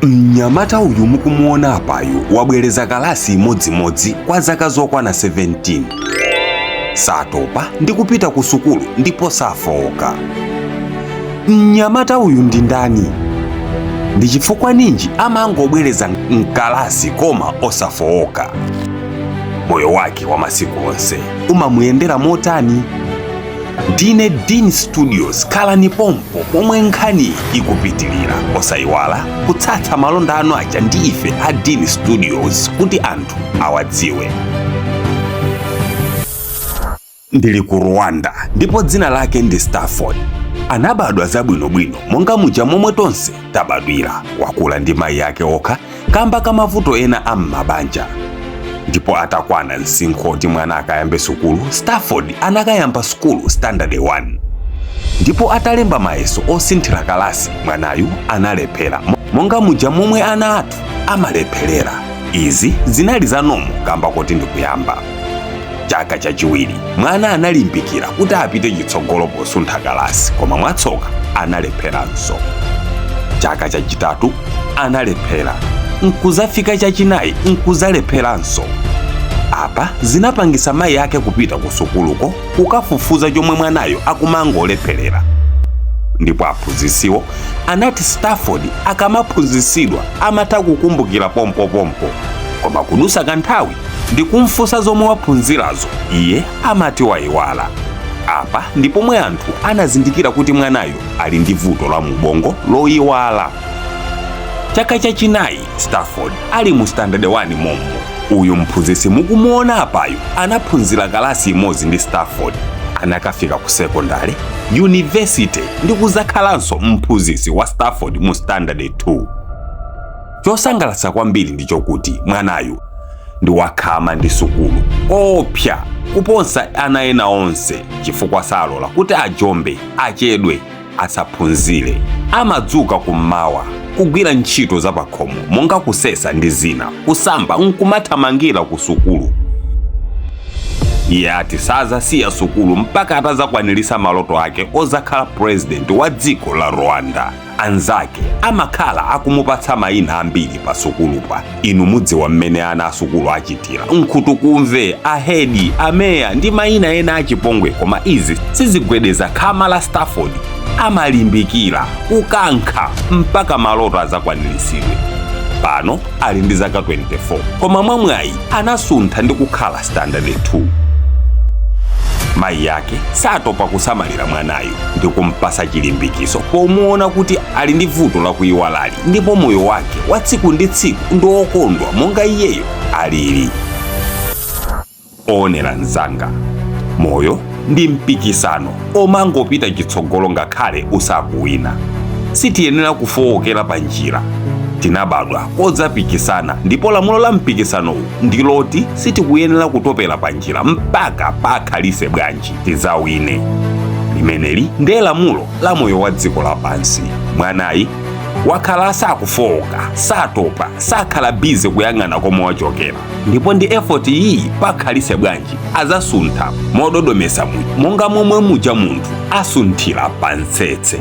Mnyamata uyu mukumuona apayu wabwereza kalasi imodzimodzi kwa zaka zokwana 17. Satopa ndi kupita ku sukulu ndipo safowoka. Mnyamata uyu ndi ndani? Ndi chifukwa ninji amangobwereza mkalasi koma osafowoka? Moyo wake wa masiku onse umamuyendera motani? Ndine Dean Studios, khalani pompo pomwe nkhani ikupitilira. Osayiwala kutsatsa malonda anu aja ndi ife a Dean Studios kuti anthu awadziwe. Ndili ku Rwanda ndipo dzina lake ndi Stafford. Anabadwa zabwinobwino monga muja momwe tonse tabadwira. Wakula ndi mayi yake okha kamba kamavuto ena am'mabanja. Ndipo atakwana msinkhu oti mwana akayambe sukulu, Stafford anakayamba sukulu standard 1. Ndipo atalemba mayeso osinthira kalasi, mwanayu analephera monga muja momwe ana athu amalepherera. Izi zinali za nomo kamba kuti ndikuyamba. Chaka chachiwiri mwana analimbikira kuti apite chitsogolo posuntha kalasi, koma mwatsoka analepheranso. Chaka chachitatu analephera, nkuzafika chachinayi nkuzalepheranso. Apa zinapangisa mayi yake kupita ku sukuluko kukafufuza chomwe mwanayo akumangolepherera. Ndipo aphunzisiwo anati Stafford akamaphunzisidwa amatha kukumbukira pompopompo, koma kudusa kanthawi ndi kumfunsa zomwe waphunzirazo iye amati wayiwala. Apa ndipo mwe anthu anazindikira kuti mwanayo ali ndi vuto la mubongo loyiwala. Chaka chachinayi Stafford ali mu standard 1 momwe. Uyu mphunzisi mukumuona apayu anaphunzira kalasi imodzi ndi Stafford. Anakafika ku secondary, university ndi kuzakhalanso mphunzisi wa Stafford mu standard 2. Chosangalatsa kwambiri ndichokuti mwanayu ndi wakhama ndi sukulu opya kuposa ana ena onse, chifukwa salola kuti ajombe achedwe asaphunzire. Amadzuka kummawa kugwira ntchito za pakhomo monga kusesa ndi zina, kusamba nkumathamangira ku sukulu. Iye ati sazasiya sukulu mpaka atazakwanirisa maloto ake ozakhala president wa dziko la Rwanda. Anzake amakhala akumupatsa mayina ambiri pa sukulupa. Inu mudziwa mmene ana asukulu achitira, nkhutukumve, ahedi, ameya ndi mayina ena achipongwe, koma izi sizigwedeza khama la Stafford. Amalimbikira kukankha mpaka maloto azakwaniritsidwe. Pano ali ndi zaka 24, koma mwamwayi anasuntha ndi kukhala standard 2. Mayi yake satopa kusamalira mwanayo ndi kumpasa chilimbikiso pomuona kuti ali ndi vuto la kuyiwalali, ndipo moyo wake wa tsiku ndi tsiku ndi okondwa monga iyeyo alili. Onera nzanga, moyo ndi mpikisano omangopita chitsogolo ngakhale usakuwina. Sitiyenera kufowokera pa njira. Tinabadwa kodzapikisana, ndipo lamulo la mpikisanowu ndiloti sitikuyenera kutopera pa njira mpaka pakhalise bwanji tizawine. Limeneli ndiye lamulo la moyo wa dziko lapansi. Mwanayi wakhala sakufowoka, satopa, sakhala bize kuyang'ana komwe wachokera. Ndipo ndi effort iyi pakhalise bwanji azasuntha mododomesa mwini monga momwe muja munthu asunthira pa ntsetse.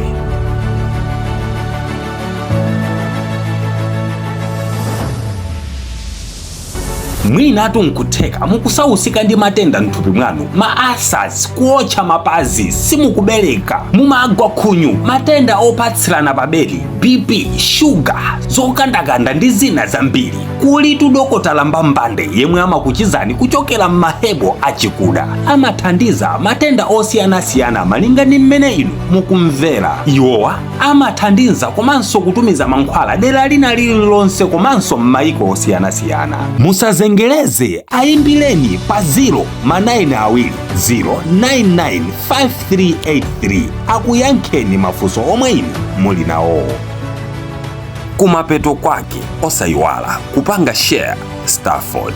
Mwina atunkutheka mukusawusika ndi matenda mthupi mwanu, ma-ulcers, kuotcha mapazi, simukubereka, mumagwa khunyu, matenda opatsirana pabeli, BP, sugar, zokandakanda ndi zina zambiri. Kulitu dokotala mbambande yemwe amakuchizani kuchokera m'mahebo achikuda. Amathandiza matenda osiyanasiyana malinga ndi mmene inu mukumvera. Iwowa amathandiza komanso kutumiza mankhwala dera lina lililonse komanso m'mayiko osiyanasiyana. Musazengereze, ayimbireni pa 09200995383 akuyankheni mafunso omwe inu muli nawo. Kumapeto kwake osayiwala kupanga share Stafford.